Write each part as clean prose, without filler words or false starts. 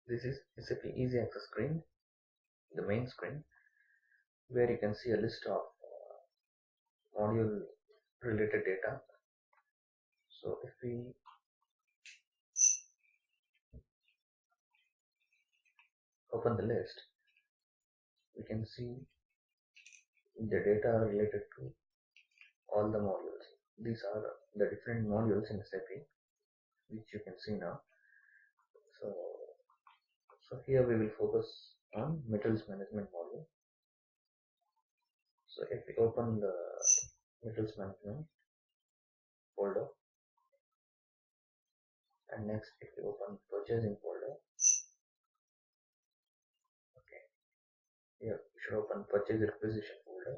This is SAP Easy Access screen, the main screen, where you can see a list of module related data. So if we open the list, we can see the data related to all the modules. These are the different modules in SAP, which you can see now. So here we will focus on materials management module. So if we open the materials management folder, and next if we open purchasing folder, okay, here we should open purchase requisition folder,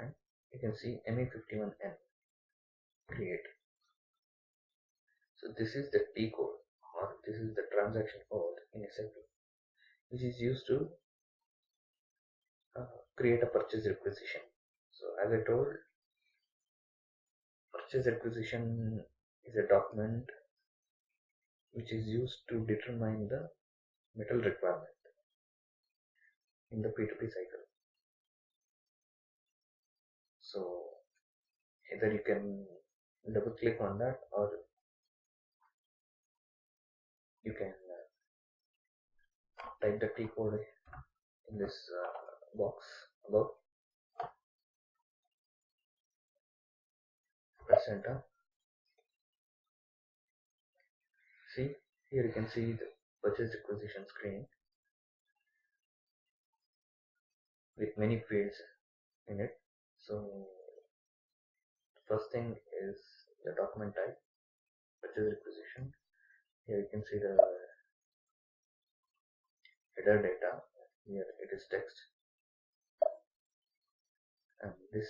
and you can see ME51N create. So this is the T code, or this is the transaction code in SAP, which is used to create a purchase requisition. So as I told, purchase requisition is a document which is used to determine the metal requirement in the P2P cycle. So either you can double click on that, or you can type the T code in this box above, press enter. See, here you can see the purchase requisition screen with many fields in it. So the first thing is the document type, purchase requisition. Here you can see the header data. Here it is text, and this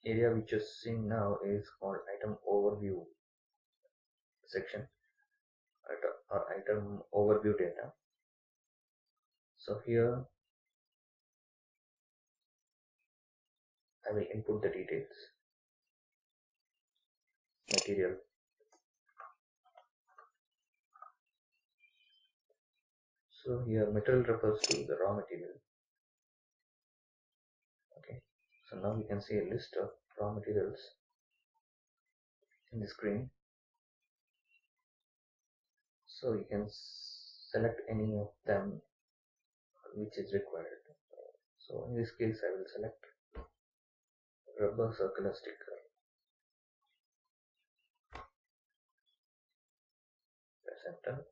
area which you're seeing now is called item overview section, or item overview data. So here I will input the details. Material, so here material refers to the raw material. Okay, so now we can see a list of raw materials in the screen. So you can select any of them which is required. So in this case I will select rubber circular sticker. Press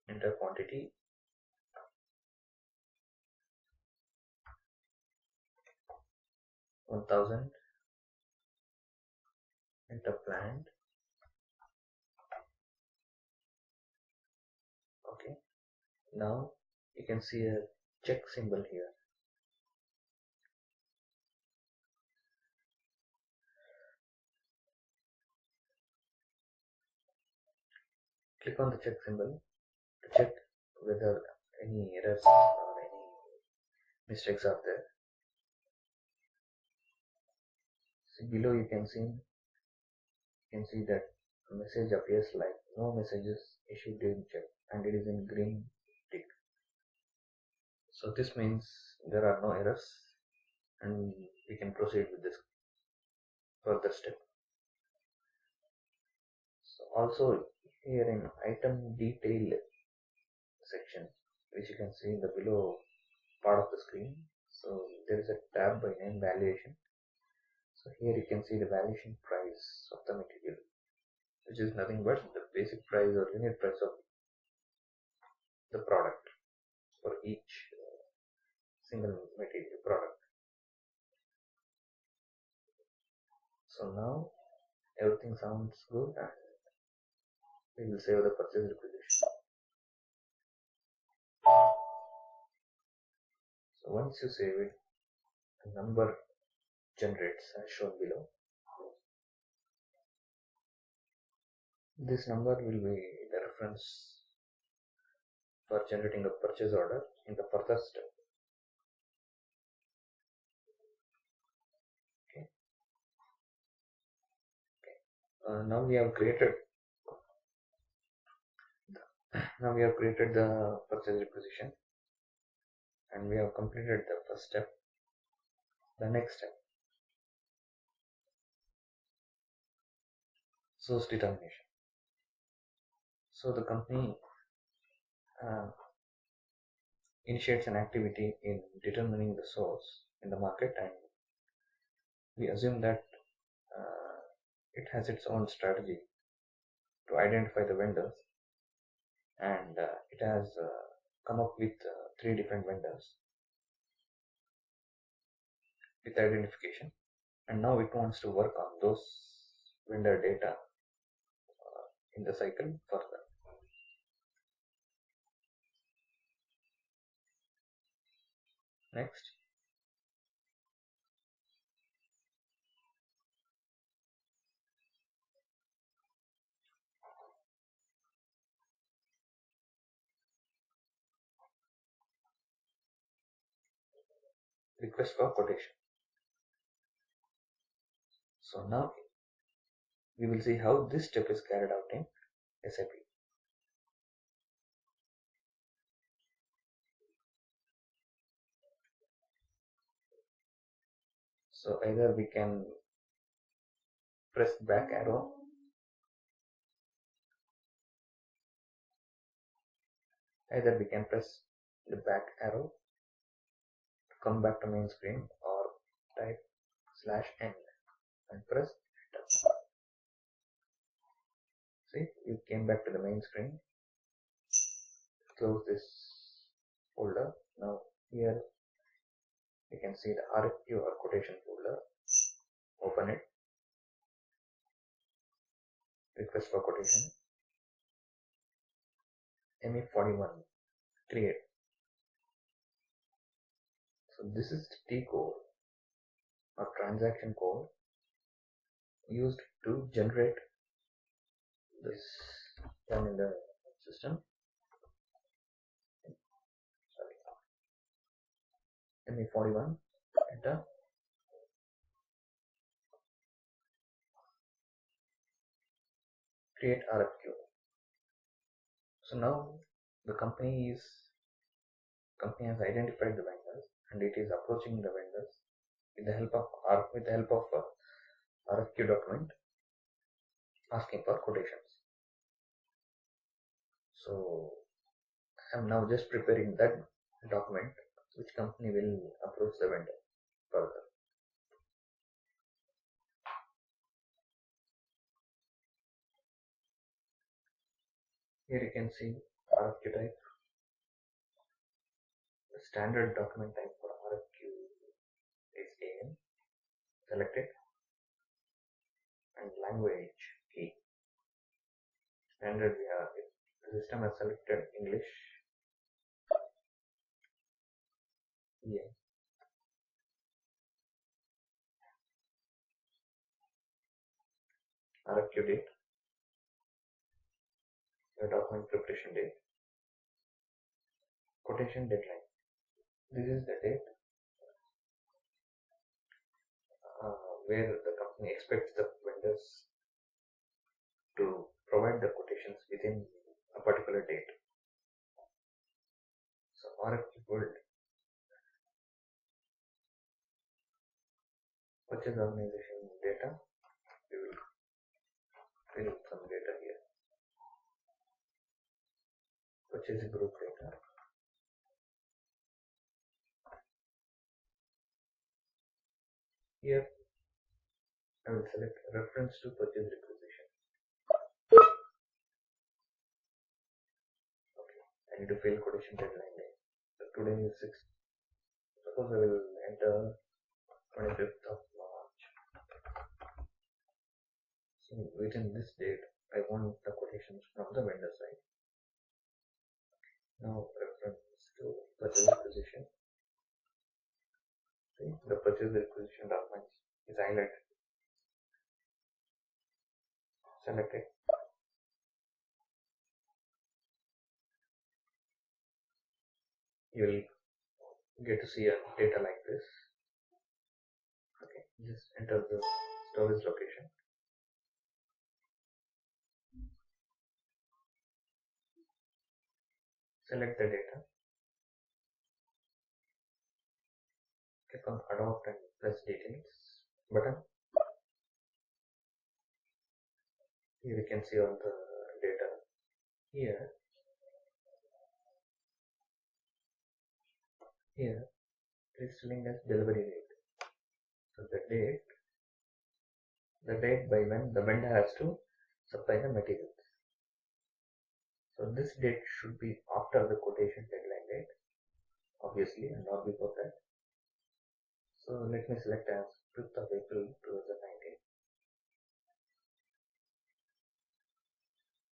enter quantity, $1,000, enter planned. Okay, now you can see a check symbol here. Click on the check symbol to check whether any errors or any mistakes are there. So below you can see that a message appears like no messages issued during check, and it is in green tick. So this means there are no errors, and we can proceed with this further step. So also here in item detail section, which you can see in the below part of the screen, so there is a tab by name valuation. So here you can see the valuation price of the material, which is nothing but the basic price or unit price of the product for each single material product. So now everything sounds good, and we will save the purchase requisition. So once you save it, a number generates as shown below. This number will be the reference for generating a purchase order in the further step. Now we have created Now we have created the purchase requisition and we have completed the first step. The next step, source determination. So the company uh, initiates an activity in determining the source in the market, and we assume that it has its own strategy to identify the vendors, and it has come up with 3 different vendors with identification, and now it wants to work on those vendor data in the cycle further. Next, request for quotation. So now we will see how this step is carried out in SAP. So either we can press back arrow, the back arrow to come back to main screen, or type /n and press enter. See, you came back to the main screen. Close this folder. Now here you can see the RFQ or quotation folder. Open it. Request for quotation. ME41. Create. So this is the T code or transaction code used to generate this one in the system. ME41. Enter. Create RFQ. So now the company has identified the vendors and it is approaching the vendors with the help of RFQ document, asking for quotations. So I am now just preparing that document which company will approach the vendor further. Here you can see RFQ type. The standard document type for RFQ is AN. Select it. And language key. Standard, the system has selected English. Yeah. RFQ date. The document preparation date. Quotation deadline. This is the date where the company expects the vendors to provide the quotations within a particular date. So RFQ build. Purchase organization data. We will fill some data here. Purchase group data. Here I will select reference to purchase requisition. Okay, I need to fill quotation deadline date. So today is 6th. Suppose I will enter 25th of March. So within this date, I want the quotations from the vendor side. Now reference to purchase requisition. See, the purchase requisition document is highlighted. Select it. You will get to see a data like this. Okay, just enter the storage location. select the data, click on adopt and press details button. Here you can see all the data. Here it is telling us delivery date. So the date by when the vendor has to supply the materials. So this date should be after the quotation deadline date, obviously, and not before that. So let me select as 5th of April 2019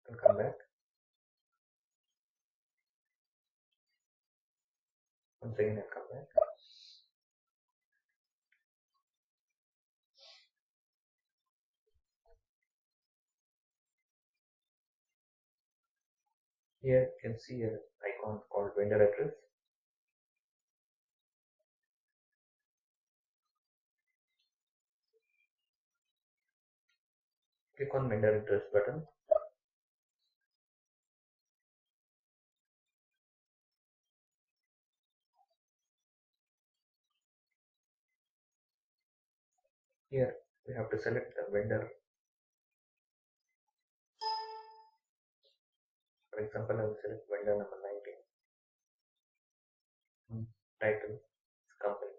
and come back. Once again and come back. Here you can see an icon called vendor address. Click on vendor address button. Here we have to select the vendor. For example, I will select vendor number 19. Title is company.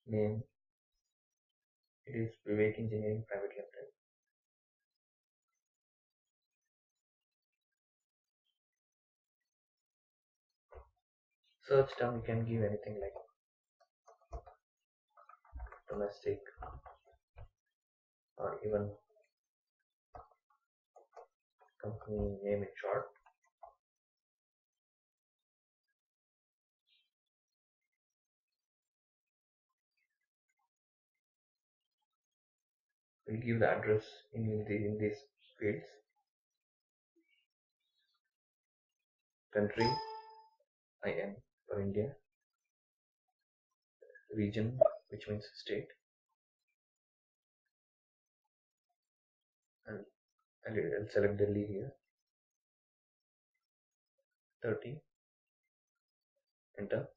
Name, it is Vivek Engineering Private Limited. Search term you can give anything like domestic or even company name in short. We'll give the address in these fields. Country, IN for India. Region, which means state. And I'll select Delhi here. 30. Enter.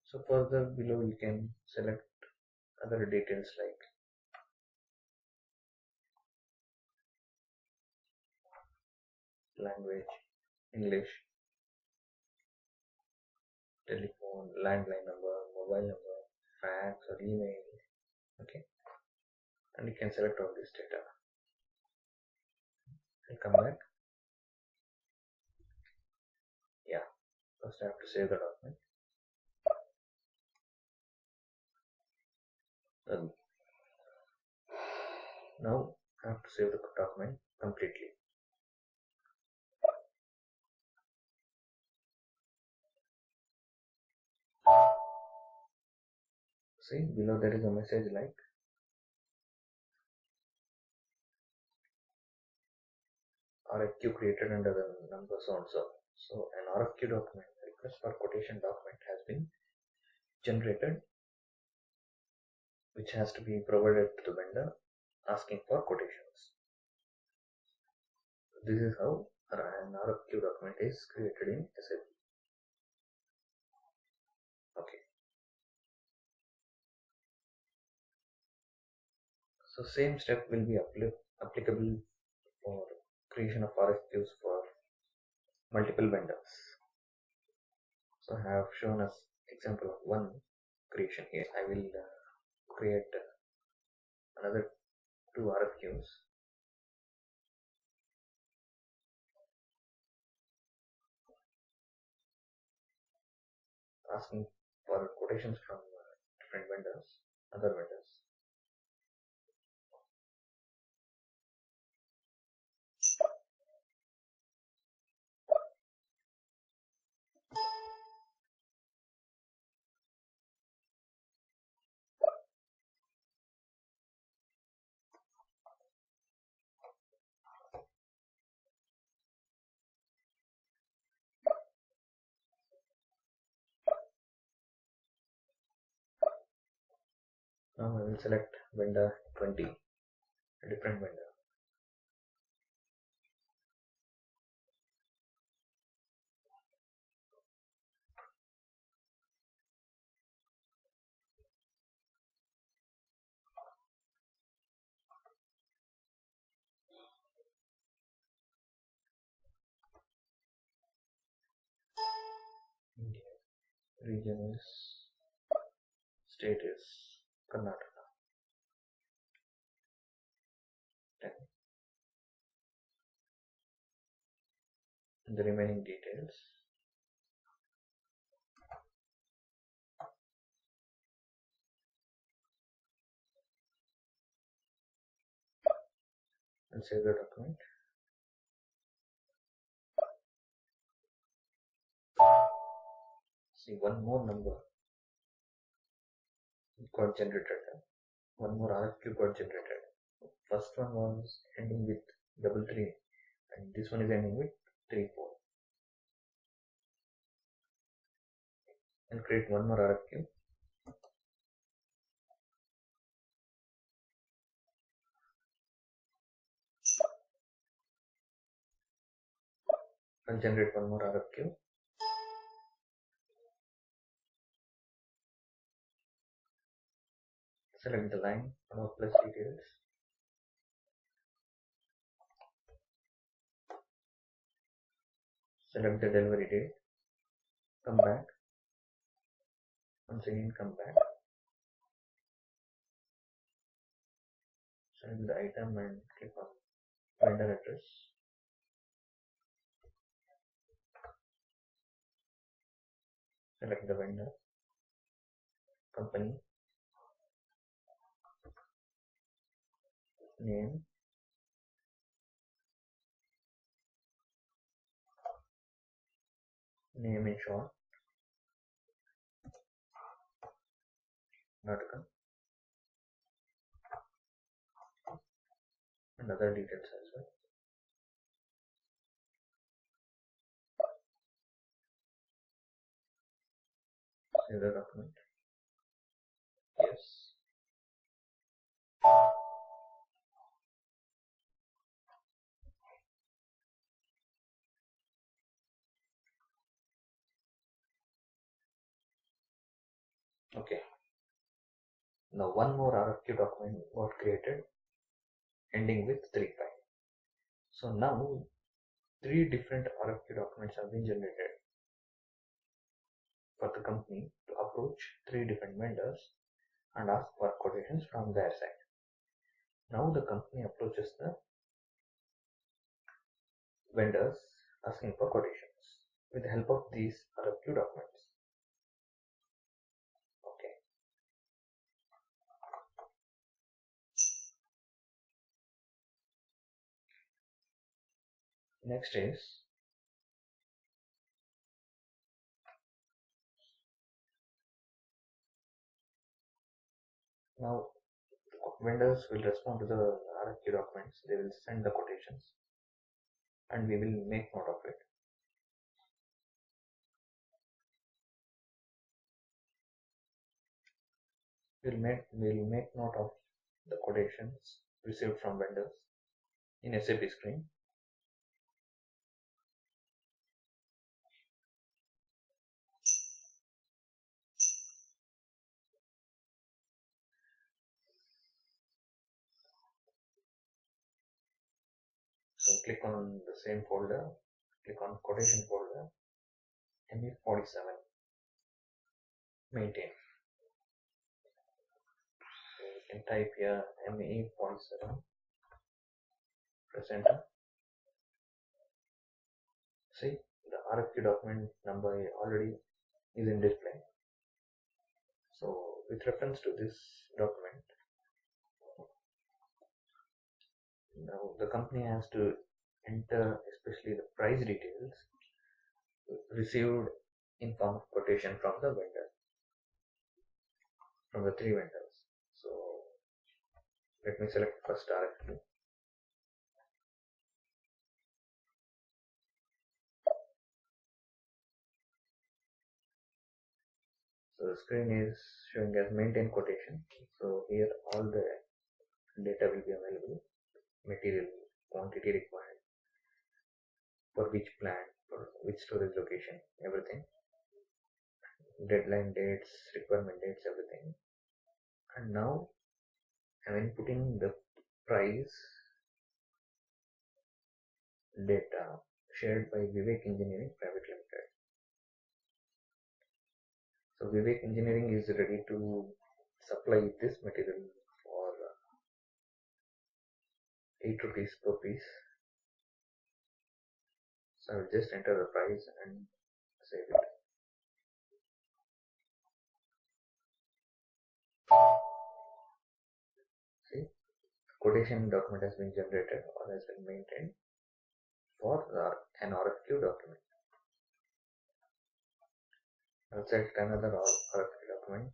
So further below you can select other details like language, English, telephone, landline number, mobile number, fax or email. Okay, and you can select all this data and come back. Yeah, first I have to save the document. And now I have to save the document completely. See, below there is a message like RFQ created under the number so and so. So an RFQ document, request for quotation document, has been generated, which has to be provided to the vendor asking for quotations. This is how an RFQ document is created in SAP. Okay. So same step will be applicable for creation of RFQs for multiple vendors. So I have shown us example of one creation here. I will create another 2 RFQs. Asking for quotations from different vendors, other vendors. Now I will select vendor 20. a different vendor. India. Region is, state is Karnataka. And the remaining details. And save the document. See, one more number got generated. One more RFQ got generated. First one was ending with 33, and this one is ending with 34. And create one more RFQ. And generate one more RFQ. Select the line, about plus details. Select the delivery date. Come back. Once again, come back. Select the item and click on vendor address. Select the vendor, company, name, name in short, article, and other details as well. Save the document. Yes. Okay. Now one more RFQ document got created, ending with 35. So now 3 different RFQ documents have been generated for the company to approach 3 different vendors and ask for quotations from their side. Now the company approaches the vendors asking for quotations with the help of these RFQ documents. Okay. Next is now vendors will respond to the RFQ documents. They will send the quotations and we will make note of it. We'll make note of the quotations received from vendors in SAP screen. So click on the same folder, click on quotation folder, ME47, maintain. So you can type here ME47, press enter. See, the RFQ document number already is in display. So with reference to this document, now the company has to enter especially the price details received in form of quotation from the vendor, from the 3 vendors. So let me select first RFQ. So the screen is showing as maintain quotation. So here all the data will be available. material quantity required, for which plant, for which storage location, everything, deadline dates, requirement dates, everything. And now I'm inputting the price data shared by Vivek Engineering Private Limited. So Vivek Engineering is ready to supply this material for 8 rupees per piece. So I will just enter the price and save it. See, quotation document has been generated or has been maintained for an RFQ document. I'll select another RFQ document.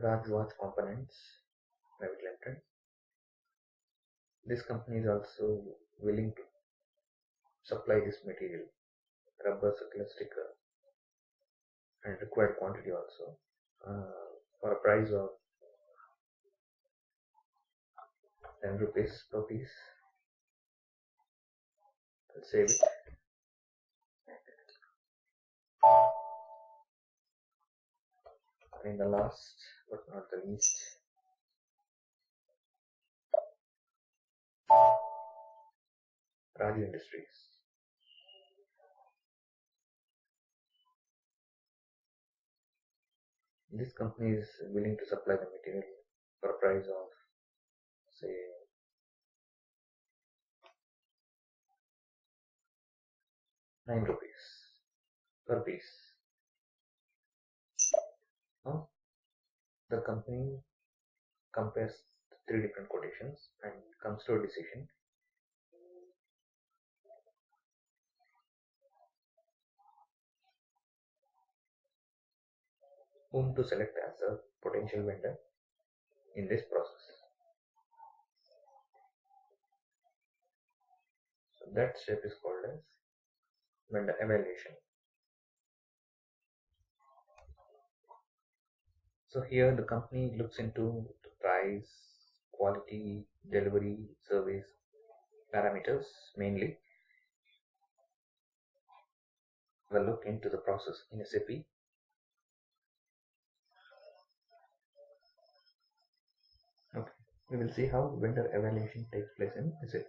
Raj Watch Components Private Limited. This company is also willing to supply this material, rubber circular sticker, and required quantity also, for a price of 10 rupees per piece. I'll save it. And in the last but not the least, Raju Industries. This company is willing to supply the material for a price of, say, 9 rupees per piece. Now, the company compares 3 different quotations and comes to a decision. Whom to select as a potential vendor in this process. So that step is called as vendor evaluation. So here the company looks into the price, quality, delivery, service parameters mainly. We'll look into the process in SAP. Okay, we will see how vendor evaluation takes place in SAP.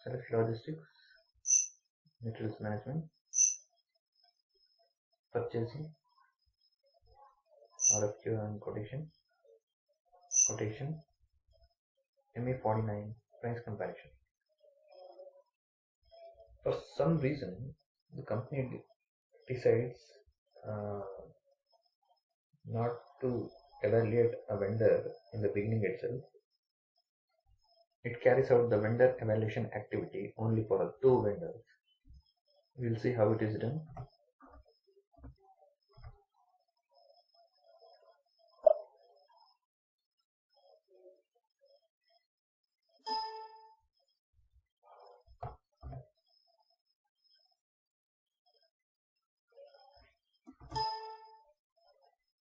Select logistics, materials management, purchasing, RFQ and quotation, MA49, price comparison. For some reason, the company decides not to evaluate a vendor in the beginning itself. It carries out the vendor evaluation activity only for 2 vendors. We'll see how it is done.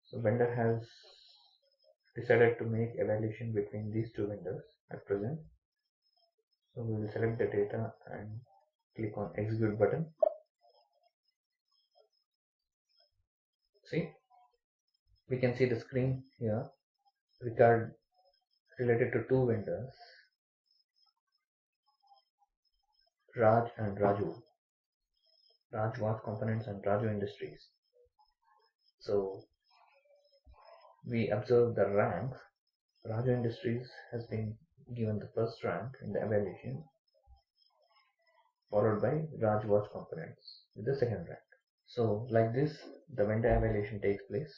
So vendor has decided to make evaluation between these 2 vendors at present. So we will select the data and click on execute button. See, we can see the screen here related to 2 vendors, Raj and Raju, Raj Watch Components and Raju Industries. So we observe the ranks. Raju Industries has been given the first rank in the evaluation, followed by Raj Watch Components with the second rank. So like this, the vendor evaluation takes place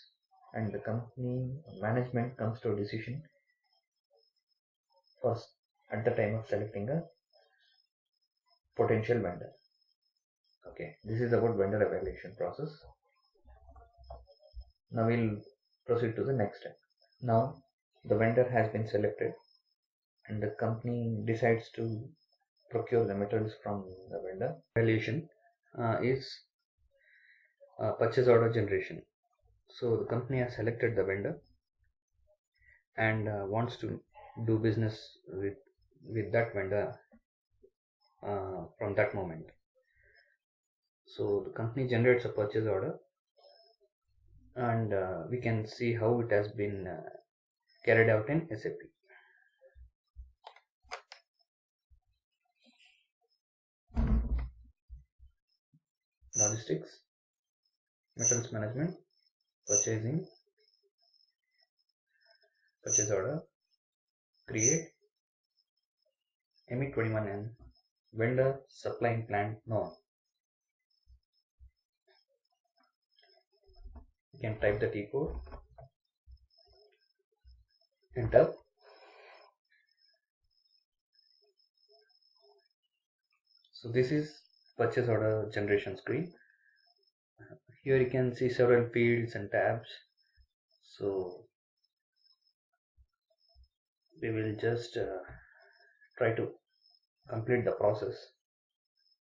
and the company management comes to a decision first at the time of selecting a potential vendor. Okay, this is about vendor evaluation process. Now we'll proceed to the next step. Now the vendor has been selected and the company decides to procure the materials from the vendor. Evaluation is purchase order generation. So the company has selected the vendor and wants to do business with that vendor from that moment. So the company generates a purchase order, and we can see how it has been carried out in SAP. Logistics, materials management, purchasing, purchase order, create, ME21N, vendor supplying plant known. You can type the T code, enter. So this is purchase order generation screen. Here you can see several fields and tabs. So we will just try to complete the process.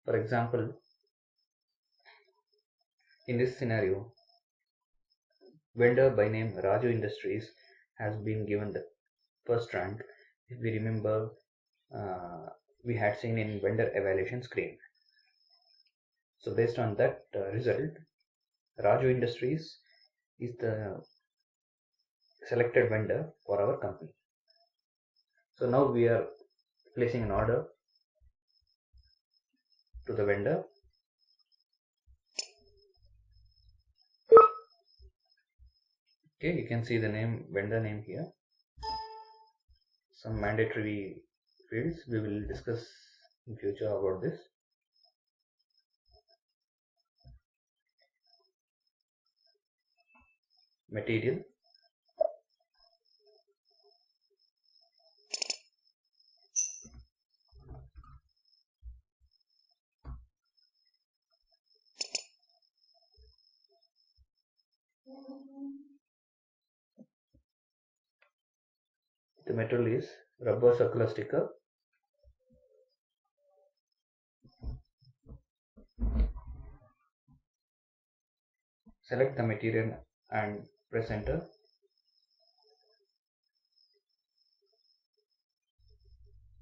For example, in this scenario, vendor by name Raju Industries has been given the first rank. If we remember, we had seen in vendor evaluation screen. So based on that result, Raju Industries is the selected vendor for our company. So now we are placing an order to the vendor. Okay, you can see the name, vendor name here. Some mandatory fields, we will discuss in future about this. Material, the material is rubber circular sticker. Select the material and press enter.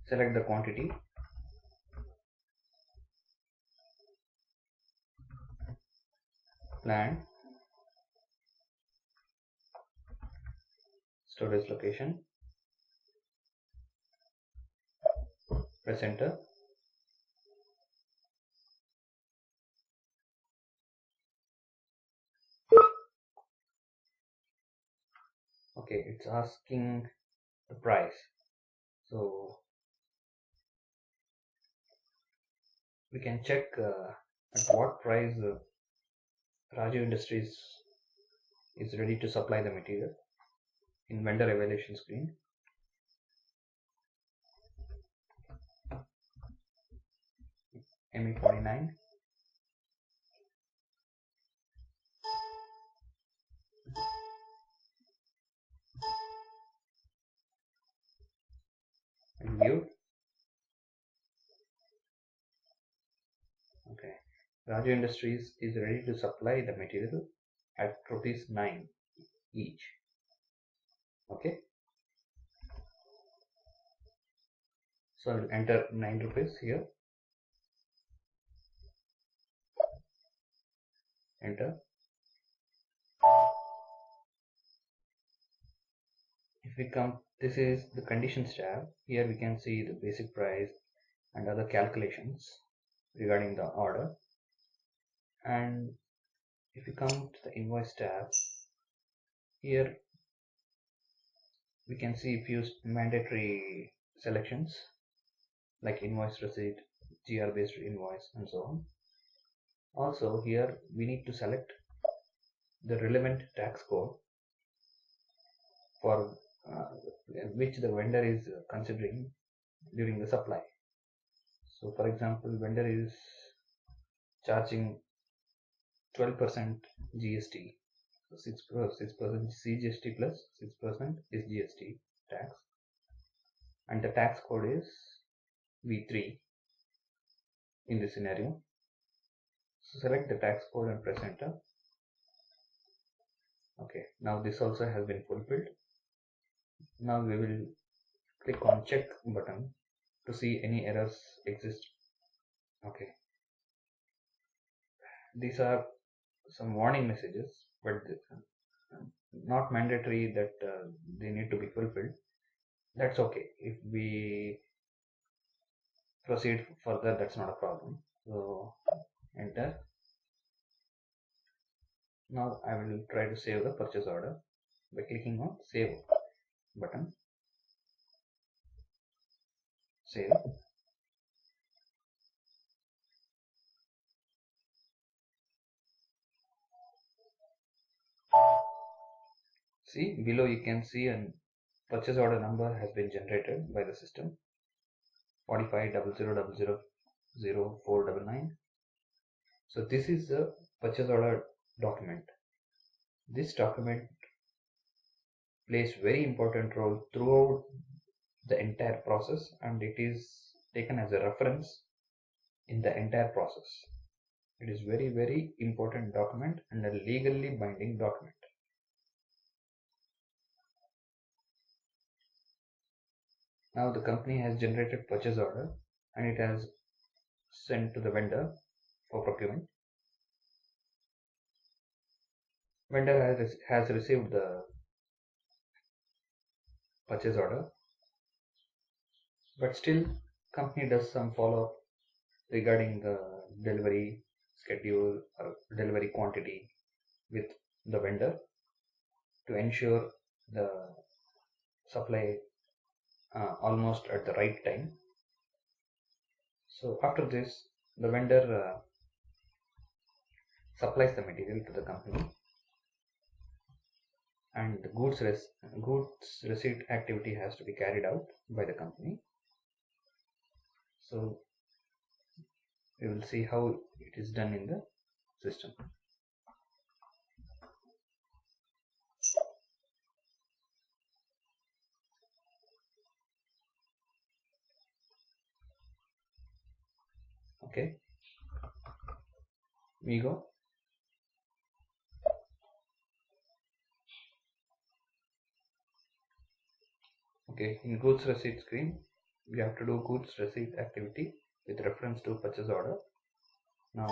Select the quantity. Plant. Storage location. Press enter. Okay, it's asking the price. So we can check at what price Raju Industries is ready to supply the material in vendor evaluation screen. ME49. And view. Okay, Raju Industries is ready to supply the material at ₹9 each. Okay, so I will enter ₹9 here. Enter. If we come, this is the conditions tab. Here we can see the basic price and other calculations regarding the order. And if we come to the invoice tab, here we can see a few mandatory selections like invoice receipt, GR based invoice, and so on. Also here we need to select the relevant tax code for which the vendor is considering during the supply. So for example, vendor is charging 12% GST, so 6% CGST plus 6% is GST tax, and the tax code is V3 in this scenario. So select the tax code and press enter. Okay, now this also has been fulfilled. Now we will click on check button to see any errors exist. Okay, these are some warning messages, but not mandatory that they need to be fulfilled. That's okay. If we proceed further, that's not a problem. So enter. Now I will try to save the purchase order by clicking on save button. Save. See, below you can see a purchase order number has been generated by the system, 4500000499. So this is the purchase order document. This document plays very important role throughout the entire process, and it is taken as a reference in the entire process. It is very important document and a legally binding document. Now the company has generated purchase order and it has sent to the vendor for procurement. Vendor has received the purchase order, but still company does some follow-up regarding the delivery schedule or delivery quantity with the vendor to ensure the supply almost at the right time. So after this, the vendor supplies the material to the company, and the goods receipt activity has to be carried out by the company. So we will see how it is done in the system. Okay, we go. Okay, in goods receipt screen, we have to do goods receipt activity with reference to purchase order. Now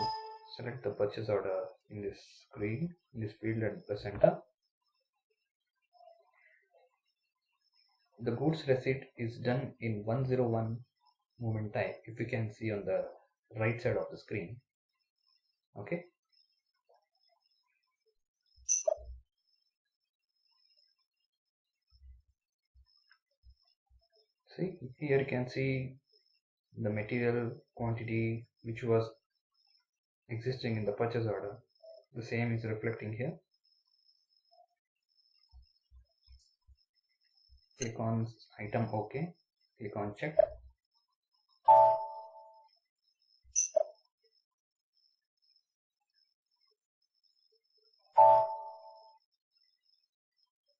select the purchase order in this screen, in this field, and press enter. The goods receipt is done in 101 movement time, if you can see on the right side of the screen. Okay, see here you can see the material quantity which was existing in the purchase order. The same is reflecting here. Click on item OK, click on check.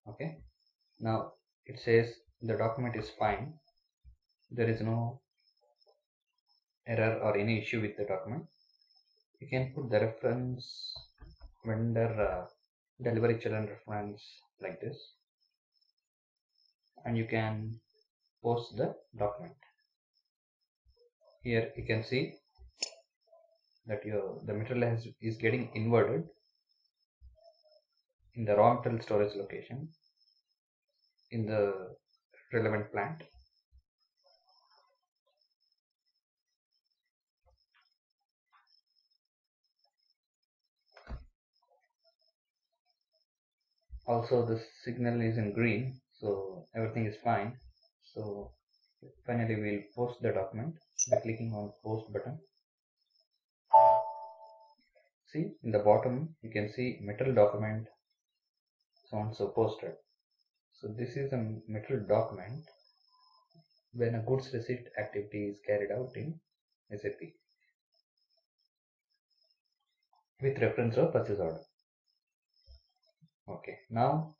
Okay, now it says the document is fine. There is no error or any issue with the document. You can put the reference vendor delivery challenge reference like this, and you can post the document. Here you can see that the material is getting inverted in the raw material storage location in the relevant plant. Also the signal is in green, so everything is fine. So finally we'll post the document by clicking on post button. See, in the bottom you can see material document so and so posted. So this is a material document when a goods receipt activity is carried out in SAP with reference to purchase order. Okay, now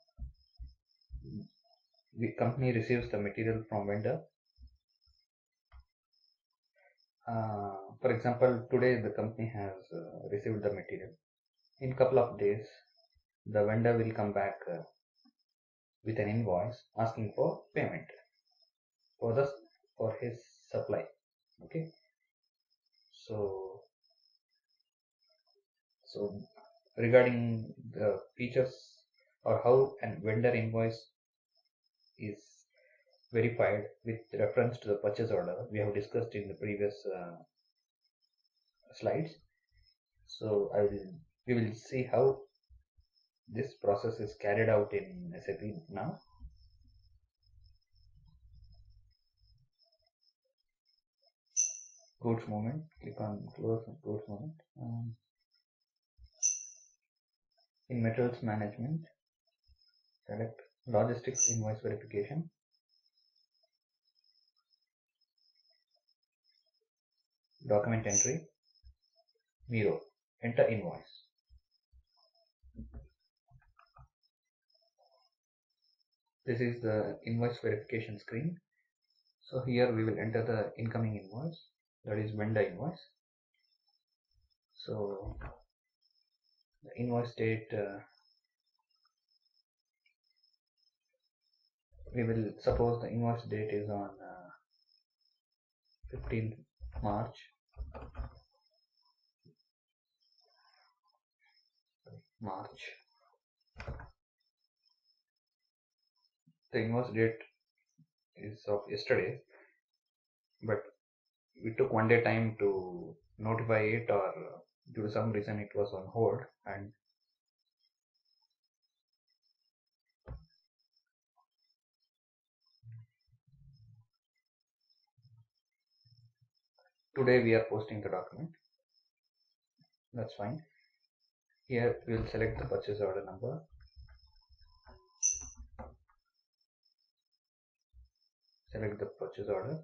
the company receives the material from vendor. For example, today the company has received the material. In couple of days, the vendor will come back with an invoice asking for payment for his supply. Okay, so regarding the features or how a vendor invoice is verified with reference to the purchase order, we have discussed in the previous slides. So we will see how this process is carried out in SAP now. Goods movement, click on close goods movement. In materials management, select logistics invoice verification. Document entry, Miro, enter invoice. This is the invoice verification screen. So here we will enter the incoming invoice, that is vendor invoice. So the invoice date, we will suppose the invoice date is on 15th March. The invoice date is of yesterday, but we took one day time to notify it, or due to some reason it was on hold, and today we are posting the document. That's fine. Here we will select the purchase order number. Select the purchase order,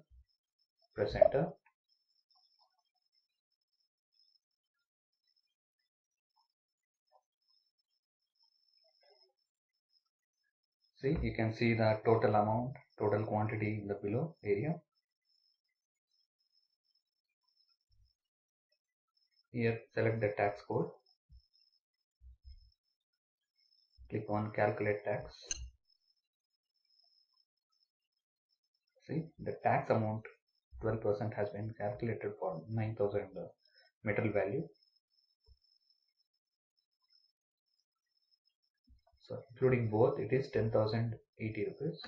press enter. See, you can see the total amount, total quantity in the below area. Here select the tax code. Click on calculate tax. See, the tax amount 12% has been calculated for 9,000 metal value. So including both, it is 10,080 rupees.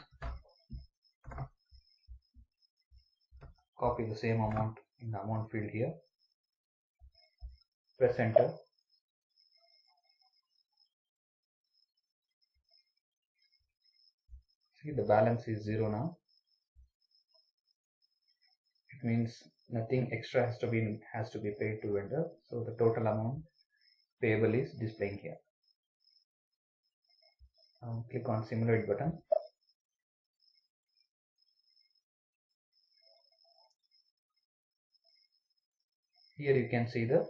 Copy the same amount in the amount field here. Press enter. See, the balance is 0 now. It means nothing extra has to be paid to vendor. So the total amount payable is displaying here. Click on simulate button. Here you can see the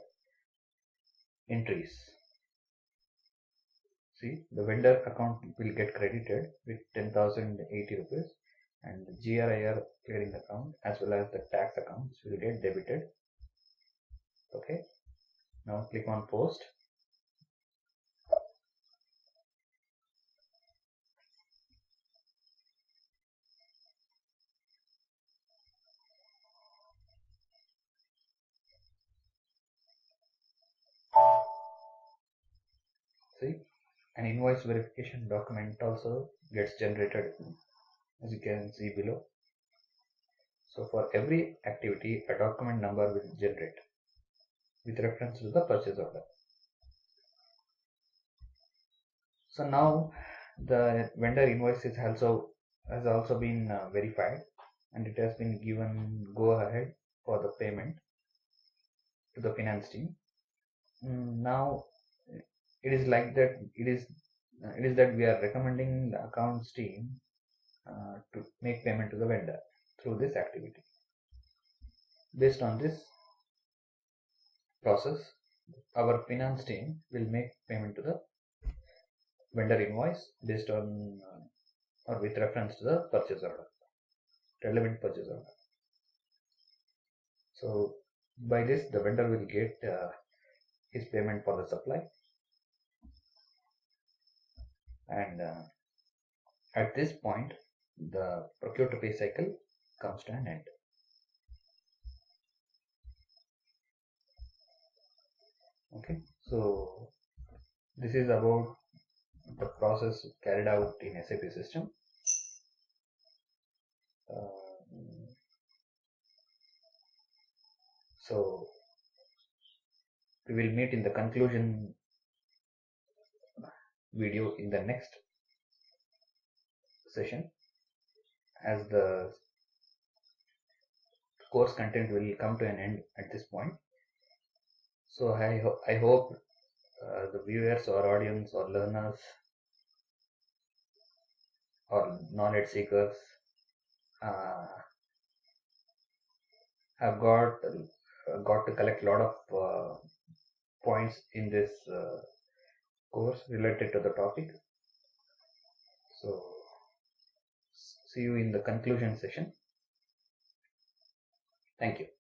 entries. See, the vendor account will get credited with 10,080 rupees, and the GRIR clearing account as well as the tax accounts will get debited. Okay, now click on post. See, an invoice verification document also gets generated, as you can see below. So for every activity, a document number will generate with reference to the purchase order. So now the vendor invoice has also been verified, and it has been given go ahead for the payment to the finance team. Now it is like that. It is that we are recommending the accounts team to make payment to the vendor through this activity. Based on this process, our finance team will make payment to the vendor invoice based on or with reference to the purchase order, relevant purchase order. So by this, the vendor will get his payment for the supply. And at this point, the procure to pay cycle comes to an end. Okay, so this is about the process carried out in SAP system. So we will meet in the conclusion video in the next session, as the course content will come to an end at this point. So I hope the viewers or audience or learners or knowledge seekers uh, have got to collect a lot of points in this course related to the topic. So see you in the conclusion session. Thank you.